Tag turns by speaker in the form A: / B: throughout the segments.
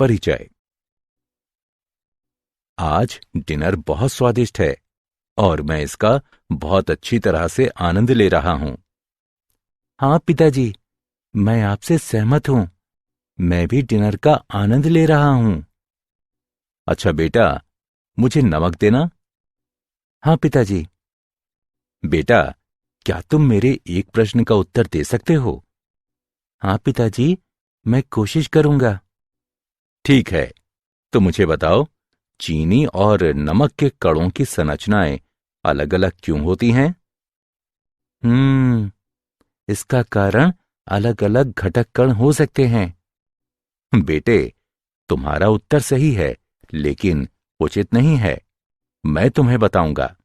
A: परिचय। आज डिनर बहुत स्वादिष्ट है और मैं इसका बहुत अच्छी तरह से आनंद ले रहा हूं। हाँ पिताजी, मैं आपसे सहमत हूं। मैं भी डिनर का आनंद ले रहा हूं। अच्छा बेटा, मुझे नमक देना। हाँ पिताजी। बेटा, क्या तुम मेरे एक प्रश्न का उत्तर दे सकते हो? हाँ पिताजी, मैं कोशिश करूंगा। ठीक है, तो मुझे बताओ, चीनी और नमक के कणों की संरचनाएं अलग अलग क्यों होती हैं? इसका कारण अलग अलग घटक कण हो सकते हैं। बेटे, तुम्हारा उत्तर सही है, लेकिन उचित नहीं है। मैं तुम्हें बताऊंगा।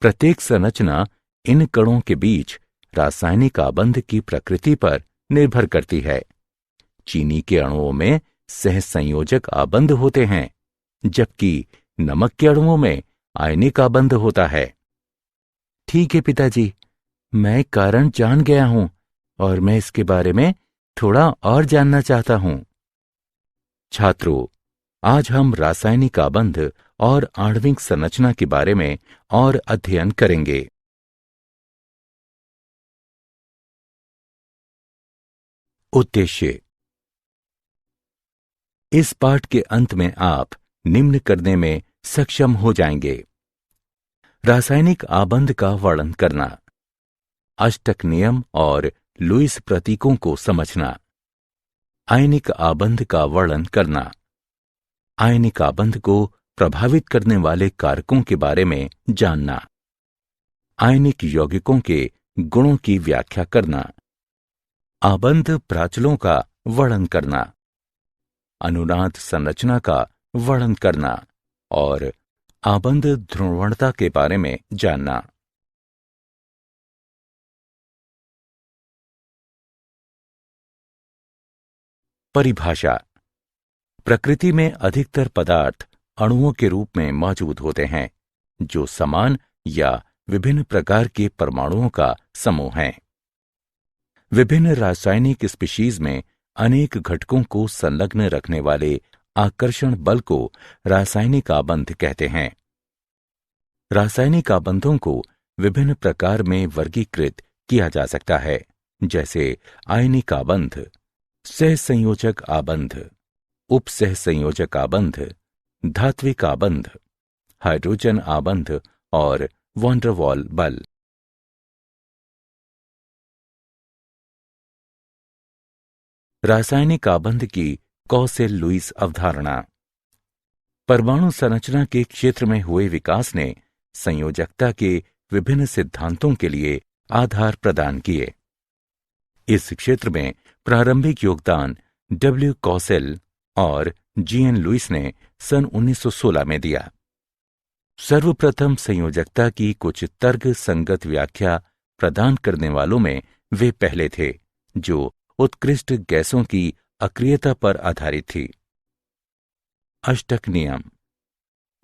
A: प्रत्येक संरचना इन कणों के बीच रासायनिक आबंध की प्रकृति पर निर्भर करती है। चीनी के अणुओं में सहसंयोजक आबंध होते हैं, जबकि नमक के अणुओं में आयनिक आबंध होता है। ठीक है पिताजी, मैं कारण जान गया हूं और मैं इसके बारे में थोड़ा और जानना चाहता हूं। छात्रों, आज हम रासायनिक आबंध और आणविक संरचना के बारे में और अध्ययन करेंगे। उद्देश्य। इस पाठ के अंत में आप निम्न करने में सक्षम हो जाएंगे: रासायनिक आबंध का वर्णन करना, अष्टक नियम और लुईस प्रतीकों को समझना, आयनिक आबंध का वर्णन करना, आयनिक आबंध को प्रभावित करने वाले कारकों के बारे में जानना, आयनिक यौगिकों के गुणों की व्याख्या करना, आबंध प्राचलों का वर्णन करना, अनुनाद संरचना का वर्णन करना और आबंध ध्रुवणता के बारे में जानना। परिभाषा। प्रकृति में अधिकतर पदार्थ अणुओं के रूप में मौजूद होते हैं, जो समान या विभिन्न प्रकार के परमाणुओं का समूह हैं। विभिन्न रासायनिक स्पीशीज में अनेक घटकों को संलग्न रखने वाले आकर्षण बल को रासायनिक आबंध कहते हैं। रासायनिक आबंधों को विभिन्न प्रकार में वर्गीकृत किया जा सकता है, जैसे आयनिक आबंध, सहसंयोजक आबंध, उपसहसंयोजक आबंध, धात्विक आबंध, हाइड्रोजन आबंध और वॉन डेर वाल बल। रासायनिक आबंध की कॉसेल-लुईस अवधारणा। परमाणु संरचना के क्षेत्र में हुए विकास ने संयोजकता के विभिन्न सिद्धांतों के लिए आधार प्रदान किए। इस क्षेत्र में प्रारंभिक योगदान डब्ल्यू कॉसेल और जीएन लुईस ने सन 1916 में दिया। सर्वप्रथम संयोजकता की कुछ तर्क संगत व्याख्या प्रदान करने वालों में वे पहले थे, जो उत्कृष्ट गैसों की अक्रियता पर आधारित थी। अष्टक नियम।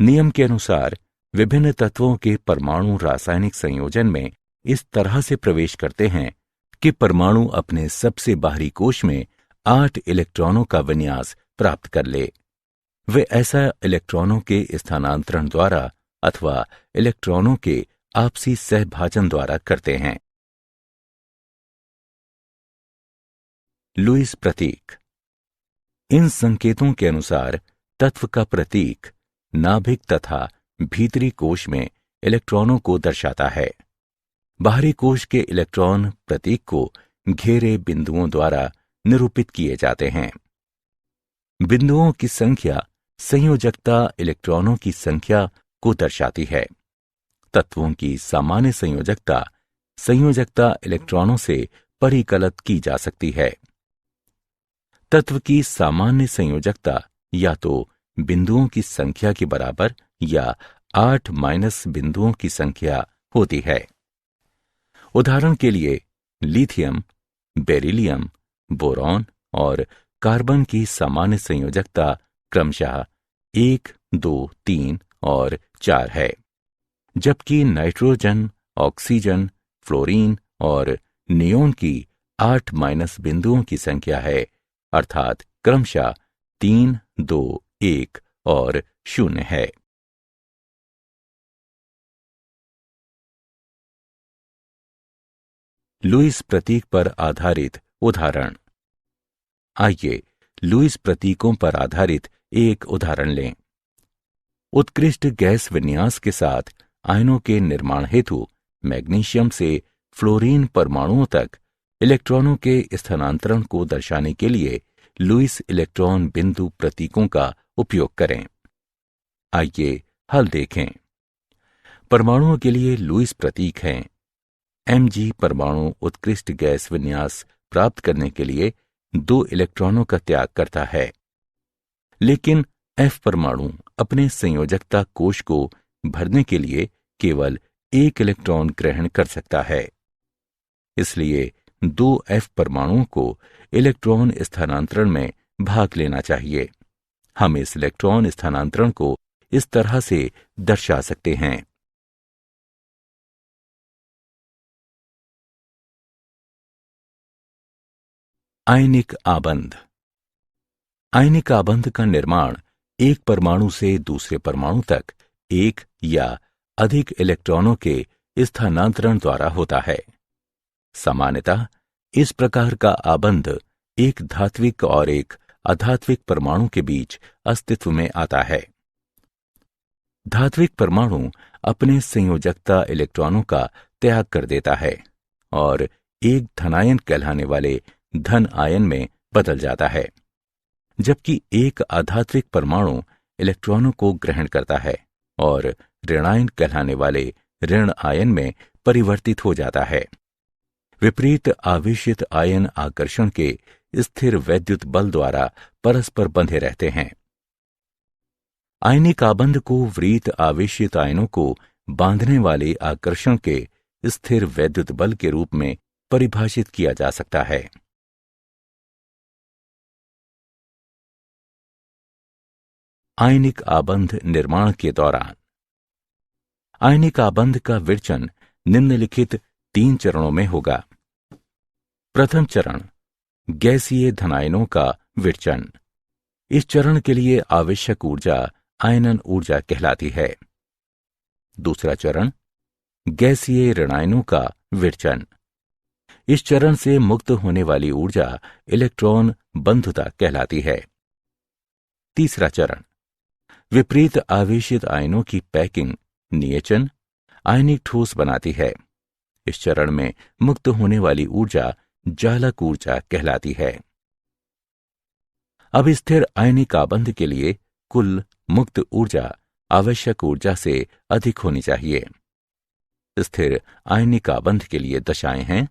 A: नियम के अनुसार विभिन्न तत्वों के परमाणु रासायनिक संयोजन में इस तरह से प्रवेश करते हैं कि परमाणु अपने सबसे बाहरी कोश में 8 इलेक्ट्रॉनों का विन्यास प्राप्त कर ले। वे ऐसा इलेक्ट्रॉनों के स्थानांतरण द्वारा अथवा इलेक्ट्रॉनों के आपसी सहभाजन द्वारा करते हैं। लुईस प्रतीक। इन संकेतों के अनुसार तत्व का प्रतीक नाभिक तथा भीतरी कोश में इलेक्ट्रॉनों को दर्शाता है। बाहरी कोश के इलेक्ट्रॉन प्रतीक को घेरे बिंदुओं द्वारा निरूपित किए जाते हैं। बिंदुओं की संख्या संयोजकता इलेक्ट्रॉनों की संख्या को दर्शाती है। तत्वों की सामान्य संयोजकता इलेक्ट्रॉनों से परिकलित की जा सकती है। तत्व की सामान्य संयोजकता या तो बिंदुओं की संख्या के बराबर या 8- बिंदुओं की संख्या होती है। उदाहरण के लिए लिथियम, बेरिलियम, बोरॉन और कार्बन की सामान्य संयोजकता क्रमशः 1, 2, 3 और 4 है, जबकि नाइट्रोजन, ऑक्सीजन, फ्लोरीन और नियोन की 8- बिंदुओं की संख्या है, अर्थात क्रमशः 3, 2, 1 और 0 है। लुईस प्रतीक पर आधारित उदाहरण। आइए लुईस प्रतीकों पर आधारित एक उदाहरण लें। उत्कृष्ट गैस विन्यास के साथ आयनों के निर्माण हेतु मैग्नीशियम से फ्लोरीन परमाणुओं तक इलेक्ट्रॉनों के स्थानांतरण को दर्शाने के लिए लुईस इलेक्ट्रॉन बिंदु प्रतीकों का उपयोग करें। आइए हल देखें। परमाणुओं के लिए लुईस प्रतीक हैं। Mg परमाणु उत्कृष्ट गैस विन्यास प्राप्त करने के लिए 2 इलेक्ट्रॉनों का त्याग करता है, लेकिन F परमाणु अपने संयोजकता कोश को भरने के लिए केवल 1 इलेक्ट्रॉन ग्रहण कर सकता है। इसलिए 2 F परमाणुओं को इलेक्ट्रॉन स्थानांतरण में भाग लेना चाहिए। हम इस इलेक्ट्रॉन स्थानांतरण को इस तरह से दर्शा सकते हैं। आयनिक आबंध। आयनिक आबंध का निर्माण एक परमाणु से दूसरे परमाणु तक एक या अधिक इलेक्ट्रॉनों के स्थानांतरण द्वारा होता है। सामान्यतः इस प्रकार का आबंध एक धात्विक और एक अधात्विक परमाणु के बीच अस्तित्व में आता है। धात्विक परमाणु अपने संयोजकता इलेक्ट्रॉनों का त्याग कर देता है और एक धनायन कहलाने वाले धन आयन में बदल जाता है, जबकि एक आधात्विक परमाणु इलेक्ट्रॉनों को ग्रहण करता है और ऋणायन कहलाने वाले ऋण आयन में परिवर्तित हो जाता है। विपरीत आवेशित आयन आकर्षण के स्थिर वैद्युत बल द्वारा परस्पर बंधे रहते हैं। आयनिक आबंध को विपरीत आवेशित आयनों को बांधने वाले आकर्षण के स्थिर वैद्युत बल के रूप में परिभाषित किया जा सकता है। आयनिक आबंध निर्माण के दौरान आयनिक आबंध का विरचन निम्नलिखित 3 चरणों में होगा। प्रथम चरण, गैसीय धनायनों का विरचन। इस चरण के लिए आवश्यक ऊर्जा आयनन ऊर्जा कहलाती है। दूसरा चरण, गैसीय ऋणायनों का विरचन। इस चरण से मुक्त होने वाली ऊर्जा इलेक्ट्रॉन बंधुता कहलाती है। तीसरा चरण, विपरीत आवेशित आयनों की पैकिंग नियचन आयनिक ठोस बनाती है। इस चरण में मुक्त होने वाली ऊर्जा जालक ऊर्जा कहलाती है। अब स्थिर आयनिक आबंध के लिए कुल मुक्त ऊर्जा आवश्यक ऊर्जा से अधिक होनी चाहिए। स्थिर आयनिक आबंध के लिए दशाएं हैं।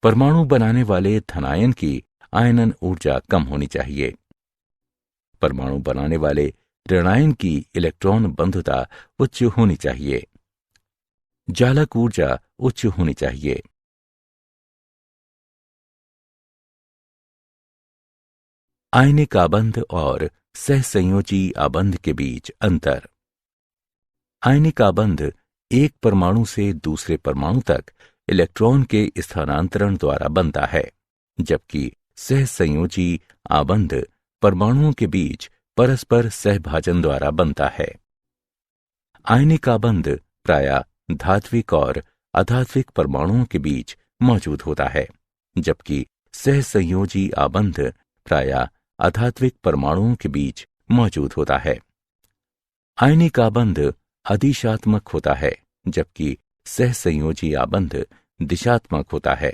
A: परमाणु बनाने वाले धनायन की आयनन ऊर्जा कम होनी चाहिए। परमाणु बनाने वाले ऋणायन की इलेक्ट्रॉन बंधुता उच्च होनी चाहिए। जालक ऊर्जा उच्च होनी चाहिए। आयनिक आबंध और सहसंयोजी आबंध के बीच अंतर। आयनिक आबंध एक परमाणु से दूसरे परमाणु तक इलेक्ट्रॉन के स्थानांतरण द्वारा बनता है, जबकि सहसंयोजी आबंध परमाणुओं के बीच परस्पर सहभाजन द्वारा बनता है। आयनिक आबंध प्रायः धात्विक और अधात्विक परमाणुओं के बीच मौजूद होता है, जबकि सहसंयोजी आबंध प्रायः अधात्विक परमाणुओं के बीच मौजूद होता है। आयनिक आबंध अधिशात्मक होता है, जबकि सहसंयोजी आबंध दिशात्मक होता है।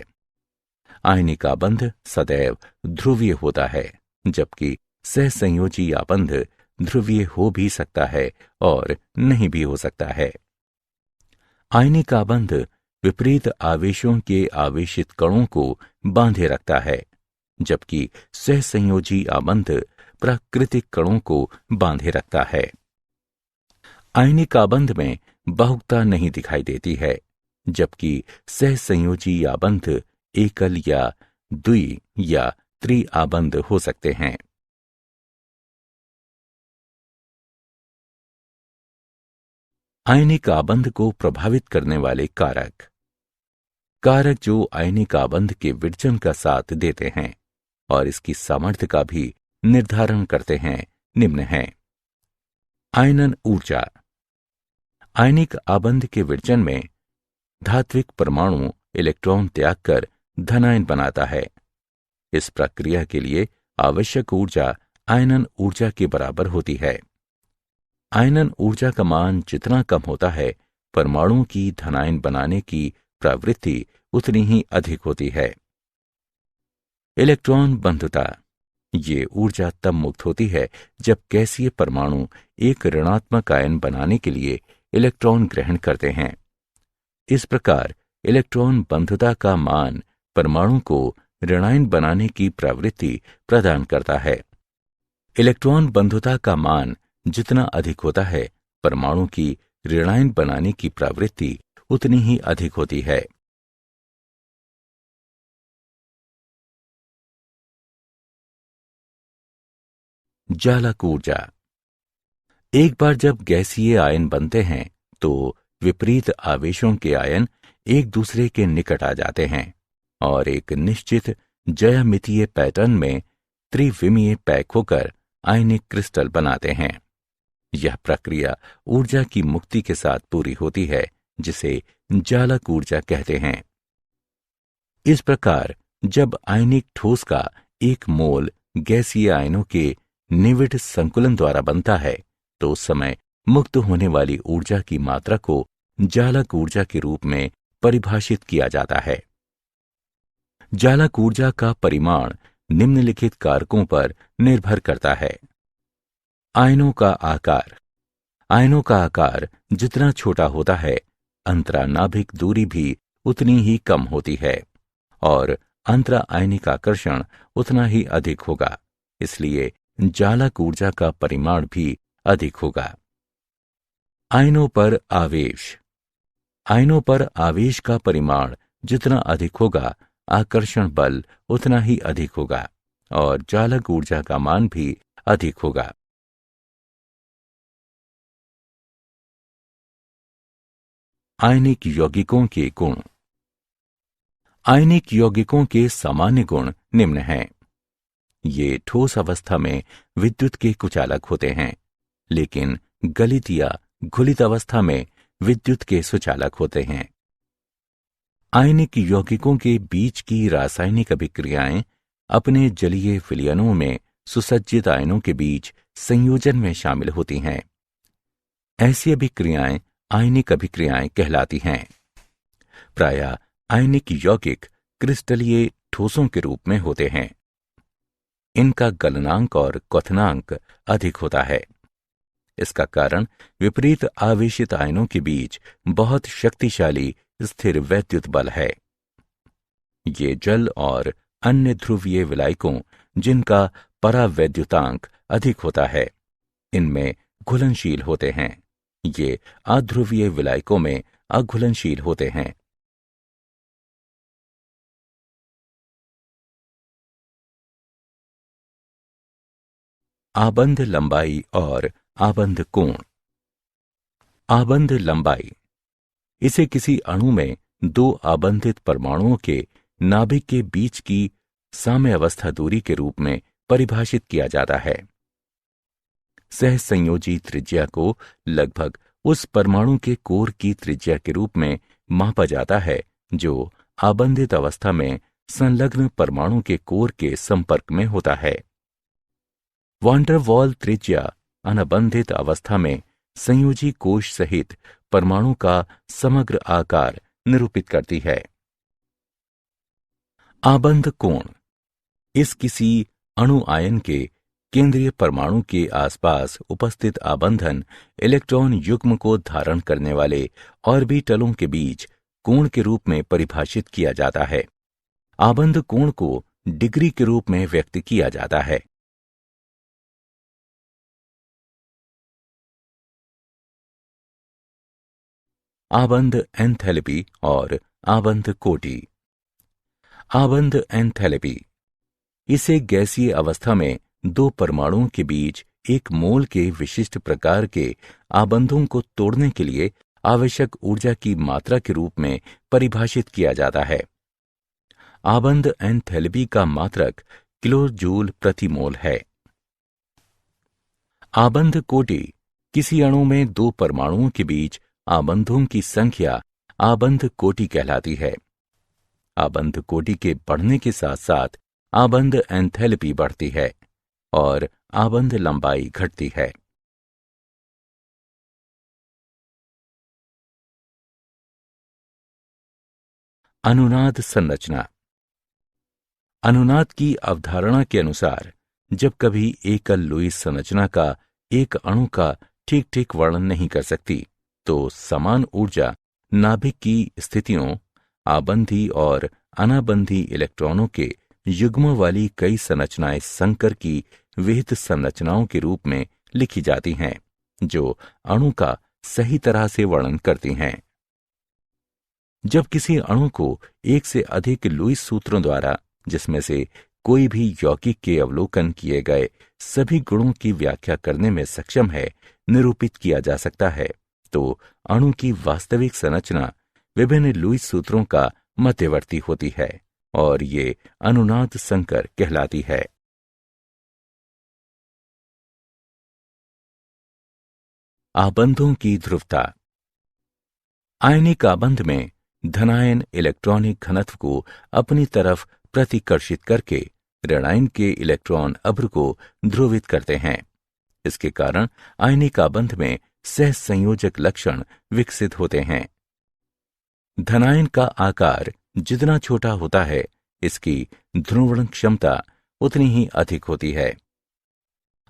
A: आयनिक आबंध सदैव ध्रुवीय होता है, जबकि सहसंयोजी आबंध ध्रुवीय हो भी सकता है और नहीं भी हो सकता है। आयनिक आबंध विपरीत आवेशों के आवेशित कणों को बांधे रखता है, जबकि सहसंयोजी आबंध प्राकृतिक कणों को बांधे रखता है। आयनिक आबंध में बहुकता नहीं दिखाई देती है, जबकि सहसंयोजी आबंध एकल या द्वि या त्रि आबंध हो सकते हैं। आयनिक आबंध को प्रभावित करने वाले कारक। कारक जो आयनिक आबंध के विरचन का साथ देते हैं और इसकी सामर्थ्य का भी निर्धारण करते हैं निम्न हैं। आयनन ऊर्जा। आयनिक आबंध के विरचन में धात्विक परमाणु इलेक्ट्रॉन त्याग कर धनायन बनाता है। इस प्रक्रिया के लिए आवश्यक ऊर्जा आयनन ऊर्जा के बराबर होती है। आयनन ऊर्जा का मान जितना कम होता है, परमाणु की धनायन बनाने की प्रवृत्ति उतनी ही अधिक होती है। इलेक्ट्रॉन बंधुता। ये ऊर्जा तब मुक्त होती है जब गैसीय परमाणु एक ऋणात्मक आयन बनाने के लिए इलेक्ट्रॉन ग्रहण करते हैं। इस प्रकार इलेक्ट्रॉन बंधुता का मान परमाणु को ऋणायन बनाने की प्रवृत्ति प्रदान करता है। इलेक्ट्रॉन बंधुता का मान जितना अधिक होता है, परमाणु की ऋणायन बनाने की प्रवृत्ति उतनी ही अधिक होती है। जालक ऊर्जा। एक बार जब गैसीय आयन बनते हैं तो विपरीत आवेशों के आयन एक दूसरे के निकट आ जाते हैं और एक निश्चित ज्यामितीय पैटर्न में त्रिविमीय पैक होकर आयनिक क्रिस्टल बनाते हैं। यह प्रक्रिया ऊर्जा की मुक्ति के साथ पूरी होती है, जिसे जालक ऊर्जा कहते हैं। इस प्रकार जब आयनिक ठोस का एक मोल गैसीय आयनों के निविड़ संकुलन द्वारा बनता है, तो उस समय मुक्त होने वाली ऊर्जा की मात्रा को जालक ऊर्जा के रूप में परिभाषित किया जाता है। जालक ऊर्जा का परिमाण निम्नलिखित कारकों पर निर्भर करता है। आयनों का आकार। आयनों का आकार जितना छोटा होता है, अंतरानाभिक दूरी भी उतनी ही कम होती है और अंतरा आयनिक आकर्षण उतना ही अधिक होगा, इसलिए जालक ऊर्जा का परिमाण भी अधिक होगा। आयनों पर आवेश। आयनों पर आवेश का परिमाण जितना अधिक होगा, आकर्षण बल उतना ही अधिक होगा और जालक ऊर्जा का मान भी अधिक होगा। आयनिक यौगिकों के गुण। आयनिक यौगिकों के सामान्य गुण निम्न हैं। ये ठोस अवस्था में विद्युत के कुचालक होते हैं, लेकिन गलित या घुलित अवस्था में विद्युत के सुचालक होते हैं। आयनिक यौगिकों के बीच की रासायनिक अभिक्रियाएं अपने जलीय विलयनों में सुसज्जित आयनों के बीच संयोजन में शामिल होती हैं। ऐसी अभिक्रियाएं आयनिक अभिक्रियाएं कहलाती हैं। प्रायः आयनिक यौगिक क्रिस्टलीय ठोसों के रूप में होते हैं। इनका गलनांक और क्वथनांक अधिक होता है। इसका कारण विपरीत आवेशित आयनों के बीच बहुत शक्तिशाली स्थिर वैद्युत बल है। ये जल और अन्य ध्रुवीय विलायकों जिनका परावैद्युतांक अधिक होता है, इनमें घुलनशील होते हैं। ये अध्रुवीय विलायकों में अघुलनशील होते हैं। आबंध लंबाई और आबंध कोण। आबंध लंबाई। इसे किसी अणु में दो आबंधित परमाणुओं के नाभिक के बीच की साम्यावस्था दूरी के रूप में परिभाषित किया जाता है। सहसंयोजी त्रिज्या को लगभग उस परमाणु के कोर की त्रिज्या के रूप में मापा जाता है जो आबंधित अवस्था में संलग्न परमाणु के कोर के संपर्क में होता है। वॉन डर वाल त्रिज्या अनबंधित अवस्था में संयोजी कोश सहित परमाणु का समग्र आकार निरूपित करती है। आबंध कोण। इस किसी अणु आयन के केंद्रीय परमाणु के आसपास उपस्थित आबंधन इलेक्ट्रॉन युग्म को धारण करने वाले ऑर्बिटलों के बीच कोण के रूप में परिभाषित किया जाता है। आबंध कोण को डिग्री के रूप में व्यक्त किया जाता है। आबंध एंथैल्पी और आबंध कोटि। आबंध एंथैल्पी। इसे गैसीय अवस्था में दो परमाणुओं के बीच एक मोल के विशिष्ट प्रकार के आबंधों को तोड़ने के लिए आवश्यक ऊर्जा की मात्रा के रूप में परिभाषित किया जाता है। आबंध एंथैल्पी का मात्रक किलो जूल प्रति मोल है। आबंध कोटि किसी अणु में दो परमाणुओं के बीच आबंधों की संख्या आबंध कोटि कहलाती है। आबंध कोटि के बढ़ने के साथ साथ आबंध एंथैल्पी बढ़ती है और आबंध लंबाई घटती है। अनुनाद संरचना। अनुनाद की अवधारणा के अनुसार जब कभी एकल लुईस संरचना का एक अणु का ठीक ठीक वर्णन नहीं कर सकती तो समान ऊर्जा नाभिक की स्थितियों, आबंधी और अनाबंधी इलेक्ट्रॉनों के युग्मों वाली कई संरचनाएं संकर की विहित संरचनाओं के रूप में लिखी जाती हैं, जो अणु का सही तरह से वर्णन करती हैं। जब किसी अणु को एक से अधिक लुईस सूत्रों द्वारा, जिसमें से कोई भी यौगिक के अवलोकन किए गए सभी गुणों की व्याख्या करने में सक्षम है, निरूपित किया जा सकता है, तो अणु की वास्तविक संरचना विभिन्न लुईस सूत्रों का मध्यवर्ती होती है और ये अनुनाद संकर कहलाती है। आबंधों की ध्रुवता। आयनिक आबंध में धनायन इलेक्ट्रॉनिक घनत्व को अपनी तरफ प्रतिकर्षित करके ऋणायन के इलेक्ट्रॉन अभ्र को ध्रुवित करते हैं। इसके कारण आयनिक आबंध में सहसंयोजक लक्षण विकसित होते हैं। धनायन का आकार जितना छोटा होता है, इसकी ध्रुवण क्षमता उतनी ही अधिक होती है।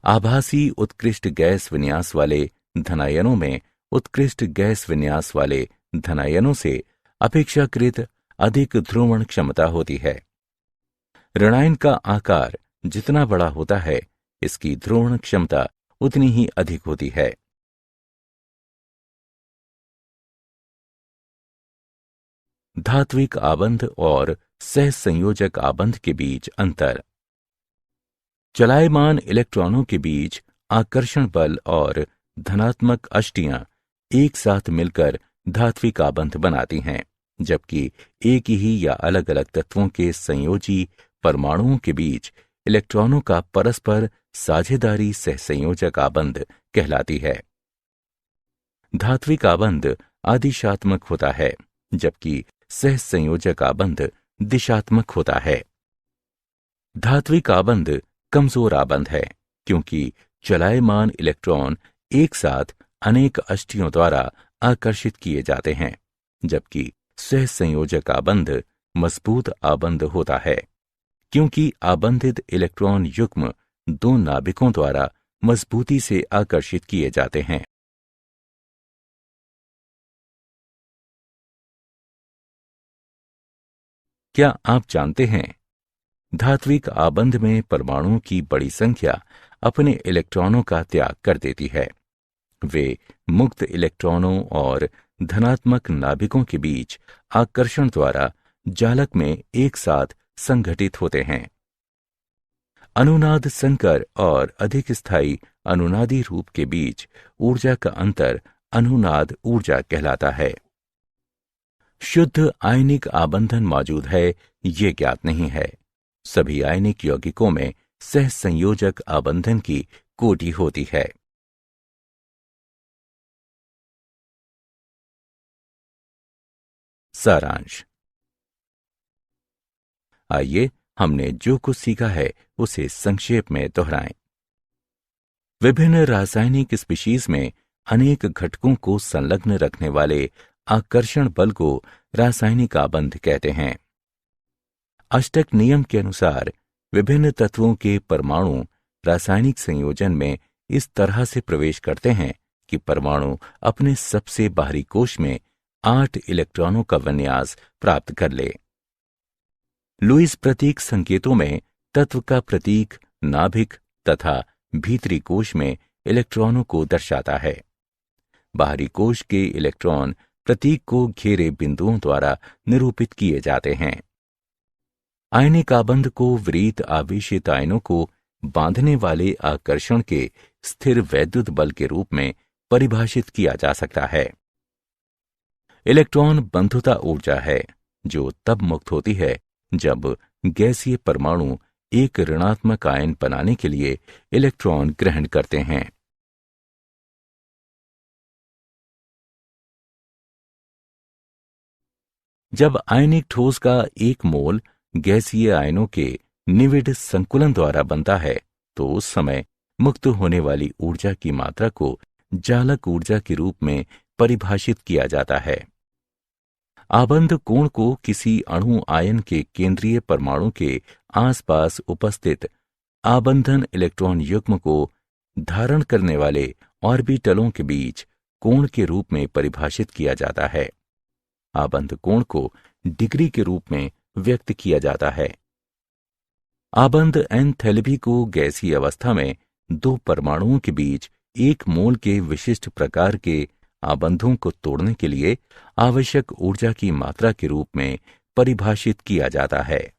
A: आभासी उत्कृष्ट गैस विन्यास वाले धनायनों में उत्कृष्ट गैस विन्यास वाले धनायनों से अपेक्षाकृत अधिक ध्रुवण क्षमता होती है। ऋणायन का आकार जितना बड़ा होता है, इसकी ध्रुवण क्षमता उतनी ही अधिक होती है। धात्विक आबंध और सहसंयोजक आबंध के बीच अंतर। चलायमान इलेक्ट्रॉनों के बीच आकर्षण बल और धनात्मक अष्टियां एक साथ मिलकर धात्विक आबंध बनाती हैं, जबकि एक ही या अलग अलग तत्वों के संयोजी परमाणुओं के बीच इलेक्ट्रॉनों का परस्पर साझेदारी सहसंयोजक आबंध कहलाती है। धात्विक आबंध आदिशात्मक होता है, जबकि सहसंयोजक आबंध दिशात्मक होता है। धात्विक आबंध कमजोर आबंध है, क्योंकि चलायमान इलेक्ट्रॉन एक साथ अनेक अष्टियों द्वारा आकर्षित किए जाते हैं, जबकि सहसंयोजक आबंध मजबूत आबंध होता है, क्योंकि आबंधित इलेक्ट्रॉन युग्म दो नाभिकों द्वारा मजबूती से आकर्षित किए जाते हैं। क्या आप जानते हैं, धात्विक आबंध में परमाणुओं की बड़ी संख्या अपने इलेक्ट्रॉनों का त्याग कर देती है। वे मुक्त इलेक्ट्रॉनों और धनात्मक नाभिकों के बीच आकर्षण द्वारा जालक में एक साथ संघटित होते हैं। अनुनाद संकर और अधिक स्थायी अनुनादी रूप के बीच ऊर्जा का अंतर अनुनाद ऊर्जा कहलाता है। शुद्ध आयनिक आबंधन मौजूद है, ये ज्ञात नहीं है। सभी आयनिक यौगिकों में सहसंयोजक आबंधन की कोटि होती है। सारांश। आइए हमने जो कुछ सीखा है उसे संक्षेप में दोहराएं। विभिन्न रासायनिक स्पीशीज में अनेक घटकों को संलग्न रखने वाले आकर्षण बल को रासायनिक आबंध कहते हैं। अष्टक नियम के अनुसार विभिन्न तत्वों के परमाणु रासायनिक संयोजन में इस तरह से प्रवेश करते हैं कि परमाणु अपने सबसे बाहरी कोश में 8 इलेक्ट्रॉनों का विन्यास प्राप्त कर ले। लुईस प्रतीक संकेतों में तत्व का प्रतीक नाभिक तथा भीतरी कोश में इलेक्ट्रॉनों को दर्शाता है। बाहरी कोश के इलेक्ट्रॉन प्रतीक को घेरे बिंदुओं द्वारा निरूपित किए जाते हैं। आयनिक आबंध को विपरीत आवेशित आयनों को बांधने वाले आकर्षण के स्थिर वैद्युत बल के रूप में परिभाषित किया जा सकता है। इलेक्ट्रॉन बंधुता ऊर्जा है, जो तब मुक्त होती है जब गैसीय परमाणु एक ऋणात्मक आयन बनाने के लिए इलेक्ट्रॉन ग्रहण करते हैं जब आयनिक ठोस का एक मोल गैसीय आयनों के निविड़ संकुलन द्वारा बनता है तो उस समय मुक्त होने वाली ऊर्जा की मात्रा को जालक ऊर्जा के रूप में परिभाषित किया जाता है। आबंध कोण को किसी अणु आयन के केंद्रीय परमाणु के आसपास उपस्थित आबंधन इलेक्ट्रॉन युग्म को धारण करने वाले ऑर्बिटलों के बीच कोण के रूप में परिभाषित किया जाता है। आबंध कोण को डिग्री के रूप में व्यक्त किया जाता है। आबंध एंथैल्पी को गैसीय अवस्था में दो परमाणुओं के बीच एक मोल के विशिष्ट प्रकार के आबंधों को तोड़ने के लिए आवश्यक ऊर्जा की मात्रा के रूप में परिभाषित किया जाता है।